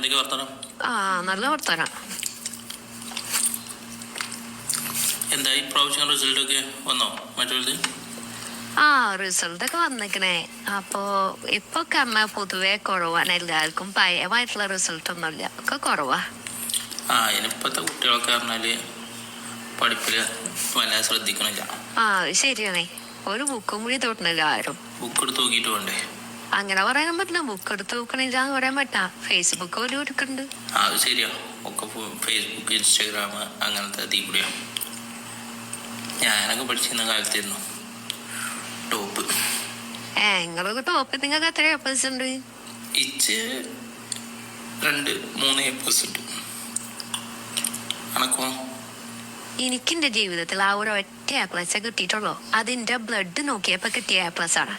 എന്തൊക്കെ വർത്തമാനം? നല്ല വർത്തമാനം. എന്തായി പ്രാവശ്യം റിസൾട്ട് ഒക്കെ വന്നോ മറ്റുള്ളത്? റിസൾട്ടൊക്കെ വന്നിക്കണേ. അപ്പോ ഇപ്പൊ പൊതുവെ കുറവാണ്. എല്ലാവർക്കും ഭയമായിട്ടുള്ള റിസൾട്ട് ഒന്നുമില്ല, ഒക്കെ കുറവാ. ഇനിയിപ്പത്തെ കുട്ടികളൊക്കെ പറഞ്ഞാല് പഠിപ്പില് വല്ലാതെ ശ്രദ്ധിക്കണില്ല. ശരിയാണേ. ഒരു ബുക്കും കൂടി തൊട്ടണില്ല ആരും. ബുക്ക് എടുത്ത് നോക്കിയിട്ട് വേണ്ടേ? അങ്ങനെ പറയാൻ പറ്റില്ല. ബുക്ക് എടുത്ത് നോക്കണില്ല എന്ന് പറയാൻ പറ്റാ. ഫേസ്ബുക്ക് പോലും എടുക്കണ്ട്. അത് ശരിയാ. ഒക്കെ ഫേസ്ബുക്ക്, ഇൻസ്റ്റാഗ്രാം അങ്ങനത്തെ തീ കൂടിയാ. ഞാനൊക്കെ പഠിച്ചിരുന്ന കാലത്തായിരുന്നു ടോപ്പ്. നിങ്ങളൊക്കെ ടോപ്പ്. നിങ്ങൾക്ക് എത്ര എ+ ഉണ്ട്? ഇച്ച് 2-3 A+ ഉണ്ട്. അണക്കോ? എനിക്ക് എന്റെ ജീവിതത്തിൽ ആ ഒരു ഒറ്റ A+ കിട്ടിയിട്ടുള്ളൂ. അതിന്റെ ബ്ലഡ് നോക്കിയപ്പോ കിട്ടിയ A+ ആണ്.